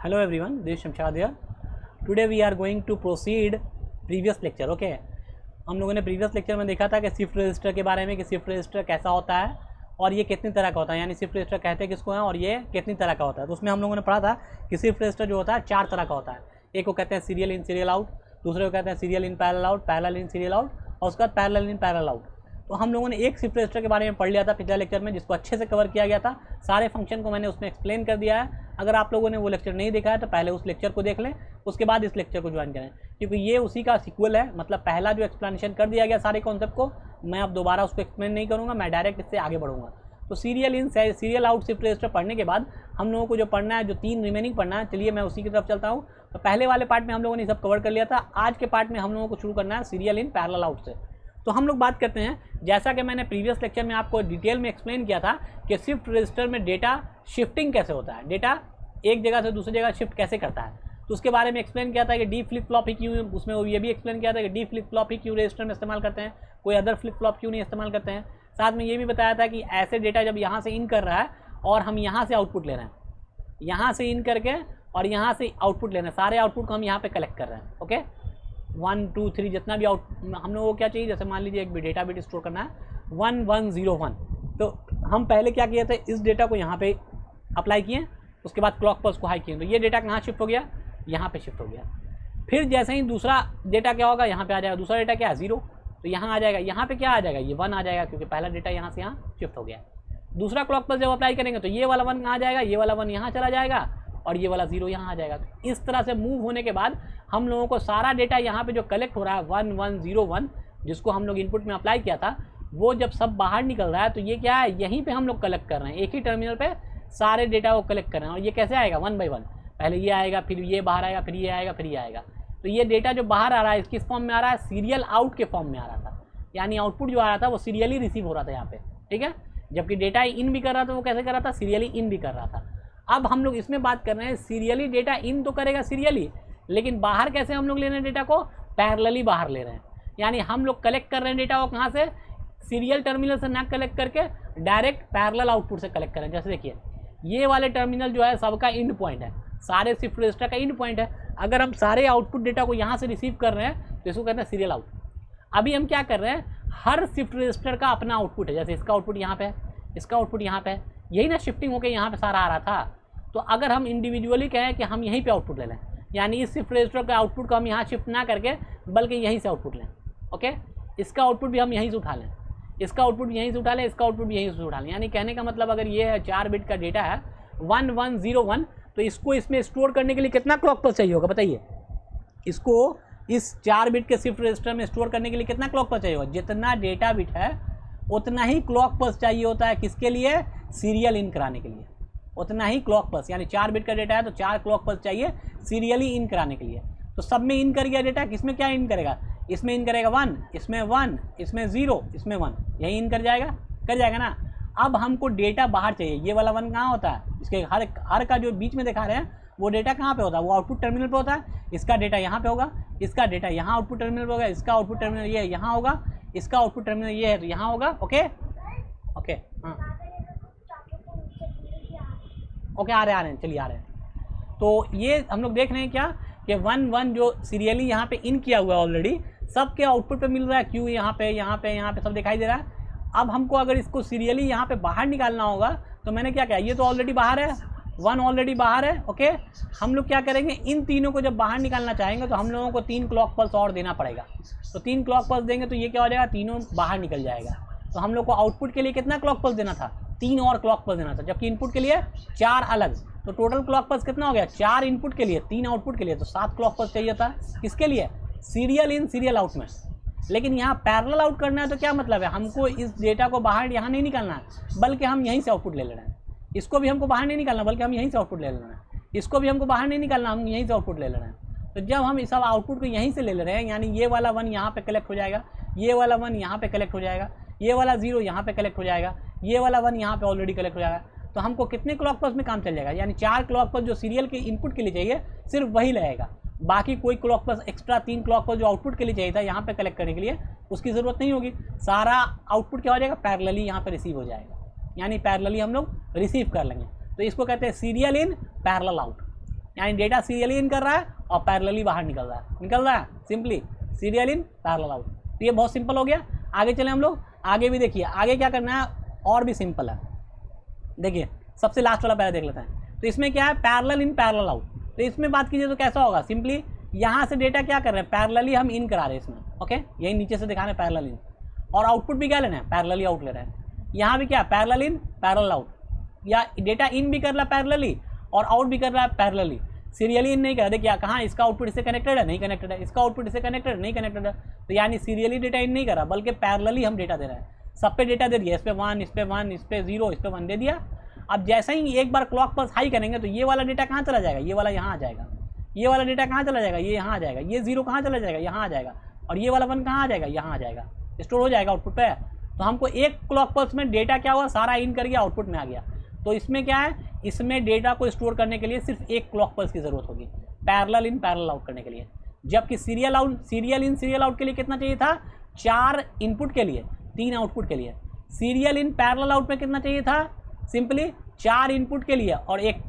Hello everyone, this is Shamshad here. Today we are going to proceed previous lecture. Okay, हम लोगों ने previous lecture में देखा था कि शिफ्ट रजिस्टर के बारे में कि शिफ्ट रजिस्टर कैसा होता है और ये कितनी तरह का होता है, यानी शिफ्ट रजिस्टर कहते हैं किसको हैं और ये कितनी तरह का होता है। तो उसमें हम लोगों ने पढ़ा था कि शिफ्ट रजिस्टर जो होता है 4 तरह का होता है। एक को कहते हैं सीरियल इन सीरियल आउट, दूसरे को कहते हैं serial in parallel out, parallel in serial out और उसके बाद पैरेलल इन पैरेलल आउट। तो हम लोगों ने एक शिफ्ट रजिस्टर के बारे में पढ़ लिया था पिछले लेक्चर में, जिसको अच्छे से कवर किया गया था। सारे फंक्शन को मैंने उसमें एक्सप्लेन कर दिया है। अगर आप लोगों ने वो लेक्चर नहीं देखा है तो पहले उस लेक्चर को देख लें, उसके बाद इस लेक्चर को ज्वाइन करें, क्योंकि ये उसी का सीक्वल है। मतलब पहला जो एक्सप्लेनेशन कर दिया गया सारे कॉन्सेप्ट को, मैं अब दोबारा उसको एक्सप्लेन नहीं करूँगा, मैं डायरेक्ट इससे आगे बढ़ूँगा। तो serial in serial out shift register पढ़ने के बाद हम लोगों को जो पढ़ना है, जो 3 रिमेनिंग पढ़ना है, चलिए मैं उसी की तरफ चलता हूँ। तो पहले वाले पार्ट में हम लोगों ने सब कवर कर लिया था। आज के पार्ट में हम लोगों को शुरू करना है सीरियल इन पैरेलल आउट से। तो हम लोग बात करते हैं, जैसा कि मैंने प्रीवियस लेक्चर में आपको डिटेल में एक्सप्लेन किया था कि शिफ्ट रजिस्टर में डेटा शिफ्टिंग कैसे होता है, डेटा एक जगह से दूसरी जगह शिफ्ट कैसे करता है। तो उसके बारे में एक्सप्लेन किया था कि डी फ्लिप फ्लॉप ही क्यों, उसमें ये भी एक्सप्लेन किया था कि डी फ्लिप फ्लॉप ही क्यों रजिस्टर में इस्तेमाल करते हैं, कोई अदर फ्लिप फ्लॉप क्यों नहीं इस्तेमाल करते हैं। साथ में ये भी बताया था कि ऐसे डेटा जब यहाँ से इन कर रहा है और हम यहाँ से आउटपुट ले रहे हैं, यहाँ से इन करके और यहाँ से आउटपुट ले रहे हैं, सारे आउटपुट को हम यहाँ पे कलेक्ट कर रहे हैं। ओके, 1 2 3 जितना भी आउट हम लोगों को क्या चाहिए, जैसे मान लीजिए एक भी डेटा बिट स्टोर करना है 1101। तो हम पहले क्या किए थे, इस डेटा को यहाँ पे अप्लाई किए, उसके बाद क्लॉक पल्स को हाई किए, तो ये डेटा कहाँ शिफ्ट हो गया, यहाँ पे शिफ्ट हो गया। फिर जैसे ही दूसरा डेटा क्या होगा, यहाँ पे आ जाएगा। दूसरा डेटा क्या है 0, तो यहाँ आ जाएगा। यहाँ पे क्या आ जाएगा, ये 1 आ जाएगा, क्योंकि पहला डेटा यहाँ से यहाँ शिफ्ट हो गया। दूसरा क्लॉक पल्स जब अप्लाई करेंगे तो ये वाला 1 कहाँ जाएगा, ये वाला 1 यहाँ चला जाएगा और ये वाला 0 यहाँ आ जाएगा। तो इस तरह से मूव होने के बाद हम लोगों को सारा डेटा यहाँ पे जो कलेक्ट हो रहा है 1101, जिसको हम लोग इनपुट में अप्लाई किया था, वो जब सब बाहर निकल रहा है तो ये क्या है, यहीं पे हम लोग कलेक्ट कर रहे हैं, एक ही टर्मिनल पे सारे डेटा को कलेक्ट कर रहे हैं। और ये कैसे आएगा, 1 बाई 1, पहले ये आएगा, फिर ये बाहर आएगा, फिर ये आएगा, फिर ये आएगा। तो ये डेटा जो बाहर आ रहा है किस फॉर्म में आ रहा है, सीरियल आउट के फॉर्म में आ रहा था, यानी आउटपुट जो आ रहा था वो सीरियली रिसीव हो रहा था यहाँ पे, ठीक है। जबकि डेटा इन भी कर रहा था, वो कैसे कर रहा था, सीरियली इन भी कर रहा था। अब हम लोग इसमें बात कर रहे हैं सीरियली डेटा इन तो करेगा सीरियली, लेकिन बाहर कैसे हम लोग ले रहे हैं डेटा को, पैरेलली बाहर ले रहे हैं। यानी हम लोग कलेक्ट कर रहे हैं डेटा को कहाँ से, सीरियल टर्मिनल से ना कलेक्ट करके डायरेक्ट पैरेलल आउटपुट से कलेक्ट करें। जैसे देखिए ये वाले टर्मिनल जो है सबका इंड पॉइंट है, सारे शिफ्ट रजिस्टर का इंड पॉइंट है। अगर हम सारे आउटपुट डेटा को यहाँ से रिसीव कर रहे हैं तो इसको कहते हैं सीरियल आउट। अभी हम क्या कर रहे हैं, हर शिफ्ट रजिस्टर का अपना आउटपुट है। जैसे इसका आउटपुट यहाँ पे है, इसका आउटपुट यहाँ पे है, यही ना शिफ्टिंग होकर यहाँ पे सारा आ रहा था। तो अगर हम इंडिविजुअली कहें कि हम यहीं पे आउटपुट ले लें, यानी इस शिफ्ट रजिस्टर का आउटपुट को हम यहाँ शिफ्ट ना करके बल्कि यहीं से आउटपुट लें। ओके, इसका आउटपुट भी हम यहीं से उठा लें, इसका आउटपुट यहीं से उठा लें, इसका आउटपुट भी यहीं से उठा लें। यानी कहने का मतलब अगर ये है 4 बिट का डेटा है 1101, तो इसको इसमें स्टोर करने के लिए कितना क्लॉक पल्स चाहिए होगा बताइए। इसको इस 4 बिट के शिफ्ट रजिस्टर में स्टोर करने के लिए कितना क्लॉक पल्स चाहिए होगा, जितना डेटा बिट है उतना ही क्लॉक पल्स चाहिए होता है। किसके लिए, सीरियल इन कराने के लिए, उतना ही क्लॉक पल्स। यानी 4 बिट का डेटा है तो 4 क्लॉक पल्स चाहिए सीरियली इन कराने के लिए। तो सब में इन कर गया डेटा, किसमें क्या इन करेगा, इसमें इन करेगा 1, इसमें 1, इसमें 0, इसमें 1, यही इन कर जाएगा ना। अब हमको डेटा बाहर चाहिए, ये वाला 1 कहाँ होता है, इसके हर का जो बीच में दिखा रहे हैं वो डेटा कहाँ पे होता है, वो आउटपुट टर्मिनल पे होता है। इसका डेटा यहाँ पे होगा, इसका डेटा यहाँ आउटपुट टर्मिनल पे होगा, इसका आउटपुट टर्मिनल ये यहाँ होगा, इसका आउटपुट टर्मिनल ये है तो यहाँ होगा। ओके ओके, हाँ ओके, आ रहे हैं चलिए आ रहे हैं। तो ये हम लोग देख रहे हैं क्या कि 1 जो सीरियली यहाँ पे इन किया हुआ है ऑलरेडी, सबके आउटपुट पे मिल रहा है, क्यू यहाँ पे सब दिखाई दे रहा है। अब हमको अगर इसको सीरियली यहाँ पे बाहर निकालना होगा तो मैंने क्या किया, ये तो ऑलरेडी बाहर है, 1 ऑलरेडी बाहर है। ओके, हम लोग क्या करेंगे, इन तीनों को जब बाहर निकालना चाहेंगे तो हम लोगों को 3 क्लॉक पल्स और देना पड़ेगा। तो 3 क्लॉक पल्स देंगे तो ये क्या हो जाएगा, तीनों बाहर निकल जाएगा। तो हम लोग को आउटपुट के लिए कितना क्लॉक पल्स देना था, 3 और क्लॉक पल्स देना था, जबकि इनपुट के लिए 4 अलग। तो टोटल क्लॉक पल्स कितना हो गया, 4 इनपुट के लिए, 3 आउटपुट के लिए, तो 7 क्लॉक पल्स चाहिए था। किसके लिए, सीरियल इन सीरियल आउट में। लेकिन यहाँ पैरेलल आउट करना है तो क्या मतलब है, हमको इस डेटा को बाहर यहाँ नहीं निकालना है, बल्कि हम यहीं से आउटपुट ले लेना है। इसको भी हमको बाहर नहीं निकालना, बल्कि हम यहीं से आउटपुट ले लेना है। इसको भी हमको बाहर नहीं निकालना, हम यहीं से आउटपुट ले लेना है। तो जब हम इस सब आउटपुट को यहीं से ले ले रहे हैं, यानी ये वाला 1 यहाँ पे कलेक्ट हो जाएगा, ये वाला 1 यहाँ पे कलेक्ट हो जाएगा, ये वाला 0 यहाँ पे कलेक्ट हो जाएगा, ये वाला 1 यहाँ पे ऑलरेडी कलेक्ट हो जाएगा। तो हमको कितने क्लॉक पल्स में काम चल जाएगा, यानी 4 क्लॉक पल्स जो सीरियल के इनपुट के लिए चाहिए सिर्फ वही लगेगा। बाकी कोई clock pulse extra 3 clock pulse जो आउटपुट के लिए चाहिए था यहाँ पे कलेक्ट करने के लिए, उसकी ज़रूरत नहीं होगी। सारा आउटपुट क्या हो जाएगा, पैरेलली यहाँ पे रिसीव हो जाएगा, यानी पैरेलली हम लोग रिसीव कर लेंगे। तो इसको कहते हैं सीरियल इन पैरेलल आउट। यानी डेटा सीरियली इन कर रहा है और पैरेलली बाहर निकल रहा है simply serial in parallel out. तो ये बहुत सिंपल हो गया। आगे चले हम लोग, आगे भी देखिए आगे क्या करना है और भी सिंपल है। देखिए सबसे लास्ट वाला पहले देख लेते हैं। तो इसमें क्या है, पैरेलल इन पैरेलल आउट। तो इसमें बात कीजिए तो कैसा होगा, सिंपली यहाँ से डेटा क्या कर रहे हैं, पैरेलली हम इन करा रहे हैं इसमें, ओके यही नीचे से दिखा रहे हैं पैरेलल इन, और आउटपुट भी क्या लेना है, पैरेलली आउट ले रहे हैं। यहाँ भी क्या पैरेलल इन पैरेलल आउट, या डेटा इन भी कर रहा है पैरेलली और आउट भी कर रहा है पैरेलली, सीरियली इन नहीं कर रहा। देखिए कहाँ इसका आउटपुट इससे कनेक्टेड है, नहीं कनेक्टेड है, इसका आउटपुट इससे कनेक्टेड है, नहीं कनेक्टेड है। तो यानी सीरियली डेटा इन नहीं कर रहा बल्कि पैरेलली हम डेटा दे रहे हैं। सब पे डेटा दे दिया, इस पे 1, इस पे 1, इस पे 0, इस पे 1 दे दिया। अब जैसे ही एक बार क्लॉक पल्स हाई करेंगे तो ये वाला डेटा कहाँ चला जाएगा, ये वाला यहाँ आ जाएगा। ये वाला डेटा कहाँ चला जाएगा, ये यहाँ आ जाएगा। ये 0 कहाँ चला जाएगा, यहाँ आ जाएगा। और ये वाला 1 कहाँ आ जाएगा, यहाँ आ जाएगा, स्टोर हो जाएगा आउटपुट पे। तो हमको एक क्लॉक पल्स में डेटा क्या हुआ, सारा इन कर गया, आउटपुट में आ गया। तो इसमें क्या है, इसमें डेटा को स्टोर करने के लिए सिर्फ एक क्लॉक पल्स की ज़रूरत होगी पैरेलल इन पैरेलल आउट करने के लिए। जबकि सीरियल इन सीरियल आउट के लिए कितना चाहिए था, 4 इनपुट के लिए 3 आउटपुट के लिए। सीरियल इन पैरेलल आउट में कितना चाहिए था, सिंपली 4 इनपुट के लिए और 1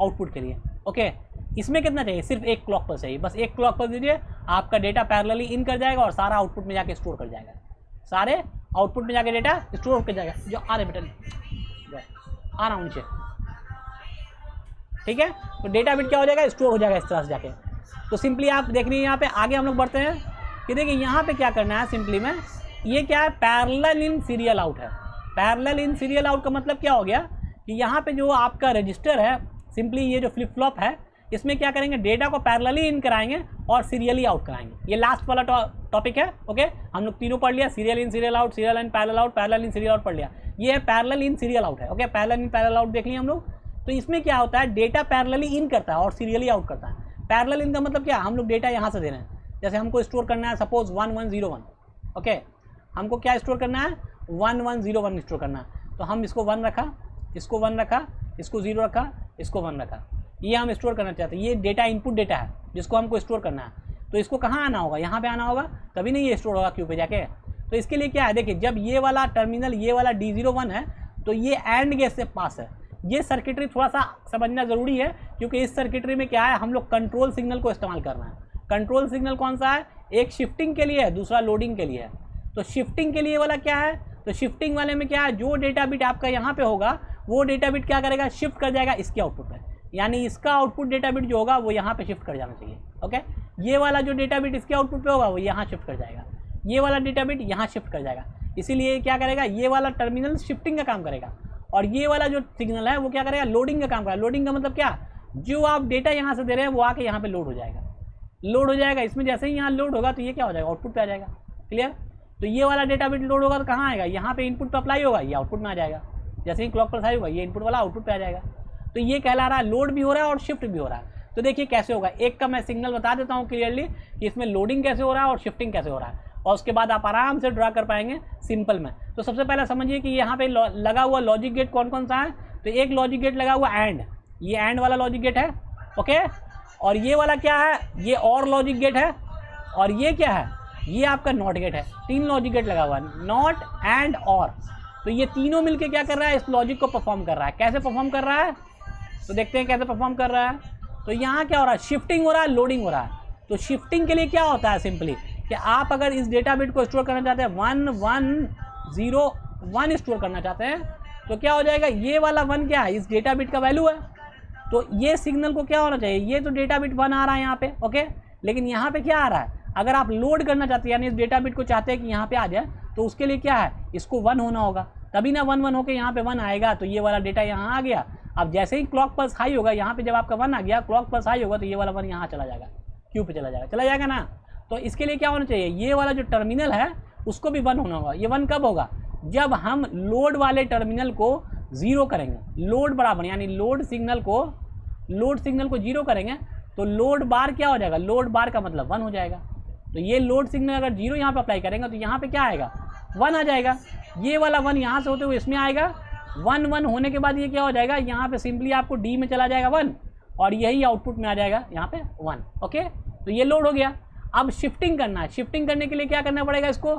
आउटपुट के लिए, ओके। इसमें कितना चाहिए, सिर्फ एक क्लॉक पल्स चाहिए, बस एक क्लॉक पल्स दीजिए, आपका डेटा पैरेलली इन कर जाएगा और सारा आउटपुट में जाके स्टोर कर जाएगा। सारे आउटपुट में जाके डेटा स्टोर कर जाएगा। जो आ रहे बेटा आ रहा हूँ नीचे, ठीक है। तो डेटा बिट क्या हो जाएगा, स्टोर हो जाएगा इस तरह से जाके। तो सिंपली आप देख रही हैं यहाँ पे, आगे हम लोग बढ़ते हैं कि देखिए यहाँ पे क्या करना है सिंपली में, ये क्या है, पैरेलल इन सीरियल आउट है। पैरेलल इन सीरियल आउट का मतलब क्या हो गया कि यहाँ पे जो आपका रजिस्टर है, सिंपली ये जो फ्लिप फ्लॉप है, इसमें क्या करेंगे, डेटा को पैरेलली इन कराएंगे और सीरियली आउट कराएंगे। ये लास्ट वाला टॉपिक है, ओके। हम लोग तीनों पढ़ लिया, serial in serial out, serial in parallel out, parallel in serial out पढ़ लिया। ये है पैरेलल इन सीरियल आउट है, okay. Parallel in parallel out देख लिया हम लोग। तो इसमें क्या होता है, डेटा पैरेलली इन करता है और सीरियली आउट करता है। पैरेलल इन का मतलब क्या, हम लोग डेटा यहाँ से दे रहे हैं, जैसे हमको स्टोर करना है सपोज 1101, ओके। हमको क्या स्टोर करना है, 1101 स्टोर करना है। तो हम इसको 1 रखा, इसको 1 रखा, इसको 0 रखा, इसको 1 रखा, ये हम स्टोर करना चाहते हैं। ये डेटा इनपुट डेटा है जिसको हमको स्टोर करना है। तो इसको कहाँ आना होगा, यहाँ पे आना होगा, तभी नहीं ये स्टोर होगा क्यू पे जाके। तो इसके लिए क्या है, देखिए जब ये वाला टर्मिनल, ये वाला D01 है, तो ये एंड गेट से पास है। ये सर्किटरी थोड़ा सा समझना ज़रूरी है, क्योंकि इस सर्किटरी में क्या है, हम लोग कंट्रोल सिग्नल को इस्तेमाल कर रहे हैं। कंट्रोल सिग्नल कौन सा है, एक शिफ्टिंग के लिए है, दूसरा लोडिंग के लिए है। तो शिफ्टिंग के लिए वाला क्या है, तो शिफ्टिंग वाले में क्या है, जो डेटा बिट आपका यहाँ पे होगा वो डेटा बिट क्या करेगा, शिफ्ट कर जाएगा इसके आउटपुट में। यानी इसका आउटपुट डेटा बिट जो होगा वो यहाँ पे शिफ्ट कर जाना चाहिए, ओके। ये वाला जो डेटा बिट इसके आउटपुट पे होगा वो यहाँ शिफ्ट कर जाएगा, ये वाला डेटा बिट यहाँ शिफ्ट कर जाएगा। इसीलिए क्या करेगा, ये वाला टर्मिनल शिफ्टिंग का काम करेगा और ये वाला जो सिग्नल है वो क्या करेगा, लोडिंग का काम करेगा। लोडिंग का मतलब क्या, जो आप डेटा यहाँ से दे रहे हैं वो आके यहाँ पे लोड हो जाएगा, लोड हो जाएगा। इसमें जैसे ही यहाँ लोड होगा तो ये क्या हो जाएगा, आउटपुट पे आ जाएगा, क्लियर। तो ये वाला डेटा बिट लोड होगा तो कहाँ आएगा, यहाँ पे इनपुट पे अप्लाई होगा, ये आउटपुट में आ जाएगा। जैसे ही क्लॉक पर हाई होगा ये इनपुट वाला आउटपुट पे आ जाएगा। तो ये कहला रहा है लोड भी हो रहा है और शिफ्ट भी हो रहा है। तो देखिए कैसे होगा, एक का मैं सिग्नल बता देता हूँ क्लियरली कि इसमें लोडिंग कैसे हो रहा है और शिफ्टिंग कैसे हो रहा है, और उसके बाद आप आराम से ड्रा कर पाएंगे सिंपल में। तो सबसे पहले समझिए कि यहाँ पे लगा हुआ लॉजिक गेट कौन कौन सा है। तो एक लॉजिक गेट लगा हुआ एंड, ये एंड वाला लॉजिक गेट है, ओके। और ये वाला क्या है, ये और लॉजिक गेट है, और ये क्या है, ये आपका नॉट गेट है। 3 लॉजिक गेट लगा हुआ है, नॉट एंड और। तो ये तीनों मिलके क्या कर रहा है, इस लॉजिक को परफॉर्म कर रहा है। कैसे परफॉर्म कर रहा है, तो देखते हैं कैसे परफॉर्म कर रहा है। तो यहाँ क्या हो रहा है, शिफ्टिंग हो रहा है, लोडिंग हो रहा है। तो शिफ्टिंग के लिए क्या होता है, सिंपली कि आप अगर इस डेटा बिट को स्टोर करना चाहते हैं 1101 स्टोर करना चाहते हैं, तो क्या हो जाएगा, ये वाला 1 क्या है, इस डेटा बिट का वैल्यू है। तो ये सिग्नल को क्या होना चाहिए, ये तो डेटा बिट 1 आ रहा है यहाँ पे, ओके। लेकिन यहाँ पे क्या आ रहा है, अगर आप लोड करना चाहते हैं यानी इस डेटा बिट को चाहते हैं कि यहाँ पे आ जाए, तो उसके लिए क्या है, इसको 1 होना होगा, तभी ना 1 होकर यहाँ पे 1 आएगा। तो ये वाला डेटा यहाँ आ गया। अब जैसे ही क्लॉक पल्स हाई होगा, यहाँ पे जब आपका 1 आ गया, क्लॉक पल्स हाई होगा, तो ये वाला 1 यहाँ चला जाएगा, क्यू पे चला जाएगा ना। तो इसके लिए क्या होना चाहिए, ये वाला जो टर्मिनल है उसको भी 1 होना होगा। ये 1 कब होगा, जब हम लोड वाले टर्मिनल को 0 करेंगे। लोड बराबर यानी लोड सिग्नल को 0 करेंगे तो लोड बार क्या हो जाएगा, लोड बार का मतलब 1 हो जाएगा। तो ये लोड सिग्नल अगर 0 यहाँ पे अप्लाई करेंगे तो यहाँ पे क्या आएगा, 1 आ जाएगा। ये वाला 1 यहाँ से होते हुए इसमें आएगा, 1 होने के बाद ये क्या हो जाएगा, यहाँ पे सिंपली आपको डी में चला जाएगा 1 और यही आउटपुट में आ जाएगा यहाँ पे 1, ओके। तो ये लोड हो गया। अब शिफ्टिंग करना है, शिफ्टिंग करने के लिए क्या करना पड़ेगा, इसको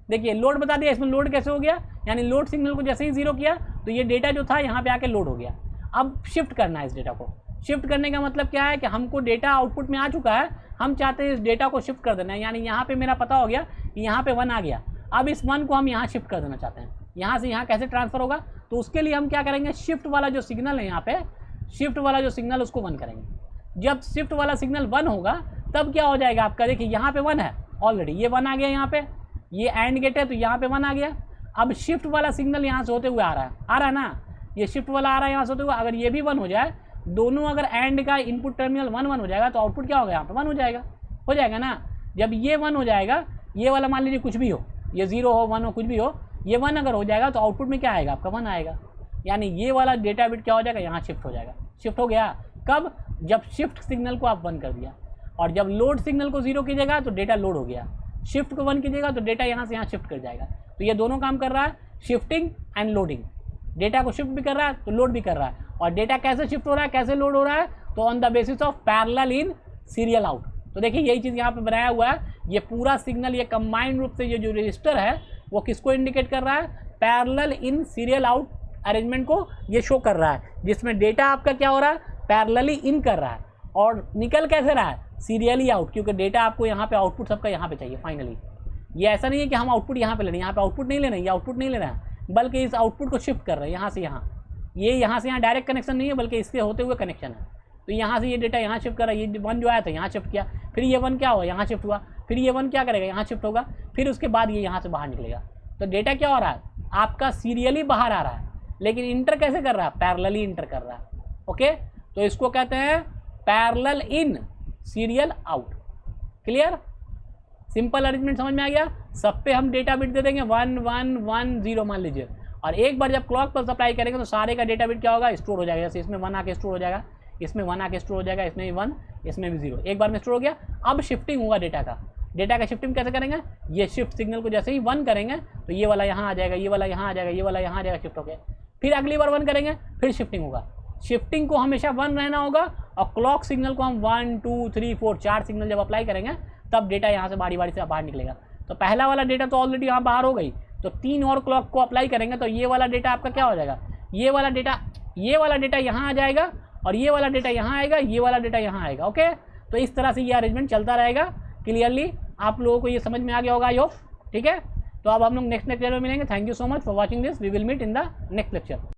देखिए लोड बता दिया, इसमें लोड कैसे हो गया, यानी लोड सिग्नल को जैसे ही 0 किया तो ये डेटा जो था यहाँ पे आके लोड हो गया। अब शिफ्ट करना है इस डेटा को। शिफ्ट करने का मतलब क्या है कि हमको डेटा आउटपुट में आ चुका है, हम चाहते हैं इस डेटा को शिफ्ट कर देना है। यानी यहाँ पे मेरा पता हो गया कि यहाँ पे 1 आ गया, अब इस 1 को हम यहाँ शिफ्ट कर देना चाहते हैं। यहाँ से यहाँ कैसे ट्रांसफ़र होगा, तो उसके लिए हम क्या करेंगे, शिफ्ट वाला जो सिग्नल है यहाँ पे, शिफ्ट वाला जो सिग्नल उसको 1 करेंगे। जब शिफ्ट वाला सिग्नल 1 होगा तब क्या हो जाएगा आपका, देखिए यहाँ पे 1 है ऑलरेडी, ये 1 आ गया, यहाँ पे ये एंड गेट है तो यहाँ पे 1 आ गया। अब शिफ्ट वाला सिग्नल यहाँ से होते हुए आ रहा है ना, ये शिफ्ट वाला आ रहा है यहाँ से होते हुए। अगर ये भी 1 हो जाए, दोनों अगर एंड का इनपुट टर्मिनल 1 हो जाएगा तो आउटपुट क्या होगा, यहाँ पे 1 हो जाएगा ना। जब ये 1 हो जाएगा, ये वाला मान लीजिए कुछ भी हो, ये 0 हो 1 हो कुछ भी हो, ये 1 अगर हो जाएगा तो आउटपुट में क्या आएगा आपका 1 आएगा। यानी ये वाला डेटा बिट क्या हो जाएगा, यहाँ शिफ्ट हो जाएगा। शिफ्ट हो गया कब, जब शिफ्ट सिग्नल को आप 1 कर दिया, और जब लोड सिग्नल को 0 कीजिएगा तो डेटा लोड हो गया, शिफ्ट को 1 कीजिएगा तो डेटा यहाँ से यहाँ शिफ्ट कर जाएगा। तो ये दोनों काम कर रहा है, शिफ्टिंग एंड लोडिंग। डेटा को शिफ्ट भी कर रहा है तो लोड भी कर रहा है। और डेटा कैसे शिफ्ट हो रहा है, कैसे लोड हो रहा है, तो on the basis of parallel in serial out. तो देखिए यही चीज़ यहाँ पे बनाया हुआ है, ये पूरा सिग्नल, ये कंबाइंड रूप से ये जो रजिस्टर है वो किसको इंडिकेट कर रहा है, parallel in serial out arrangement को ये शो कर रहा है, जिसमें डेटा आपका क्या हो रहा है, पैरेलली इन कर रहा है और निकल कैसे रहा है, सीरियली आउट, क्योंकि डेटा आपको यहाँ पे आउटपुट सबका यहाँ पे चाहिए फाइनली। ये ऐसा नहीं है कि हम आउटपुट यहाँ पे ले रहे हैं, यहाँ पे आउटपुट नहीं ले रहे हैं, ये आउटपुट नहीं ले रहे हैं, बल्कि इस आउटपुट को शिफ्ट कर रहे हैं यहाँ से यहाँ। ये यहाँ से यहाँ डायरेक्ट कनेक्शन नहीं है, बल्कि इससे होते हुए कनेक्शन है। तो यहाँ से ये डेटा यहाँ शिफ्ट कर रहा है, ये 1 जो आया था यहाँ शिफ्ट किया, फिर ये 1 क्या हुआ, यहाँ शिफ्ट हुआ, फिर ये 1 क्या करेगा, यहाँ शिफ्ट होगा, फिर उसके बाद ये यहाँ से बाहर निकलेगा। तो डेटा क्या हो रहा है आपका, सीरियली बाहर आ रहा है, लेकिन इंटर कैसे कर रहा है, पैरेलली इंटर कर रहा है। ओके, तो इसको कहते हैं parallel in serial out. Clear, simple arrangement समझ में आ गया। सब पे हम डेटा बिट दे देंगे 1 1 1 0 मान लीजिए, और एक बार जब क्लॉक पर सप्लाई करेंगे तो सारे का डेटा बिट क्या होगा, स्टोर हो जाएगा। जैसे इसमें 1 आके स्टोर हो जाएगा, इसमें 1 आके स्टोर हो जाएगा, इसमें भी 1, इसमें भी 0, एक बार में स्टोर हो गया। अब शिफ्टिंग होगा डेटा का। डेटा का शिफ्टिंग कैसे करेंगे, ये शिफ्ट सिग्नल को जैसे ही 1 करेंगे तो ये वाला यहाँ आ जाएगा, ये वाला यहाँ आ जाएगा, ये वाला यहाँ आ जाएगा, शिफ्ट हो गया। फिर अगली बार 1 करेंगे, फिर शिफ्टिंग होगा। शिफ्टिंग को हमेशा 1 रहना होगा, और क्लॉक सिग्नल को हम 1 2 3 4 4 सिग्नल जब अप्लाई करेंगे तब डेटा यहाँ से बारी बारी से बाहर निकलेगा। तो पहला वाला डेटा तो ऑलरेडी यहाँ बाहर हो गई, तो 3 और क्लॉक को अप्लाई करेंगे तो ये वाला डेटा आपका क्या हो जाएगा, ये वाला डेटा यहाँ आ जाएगा, और ये वाला डेटा यहाँ आएगा, ये वाला डेटा यहाँ आएगा। ओके, तो इस तरह से ये अरेंजमेंट चलता रहेगा। क्लियरली आप लोगों को ये समझ में आ गया होगा आई होप। ठीक है, तो अब हम लोग नेक्स्ट लेक्चर में मिलेंगे। Thank you so much for watching this, we will meet in the next lecture.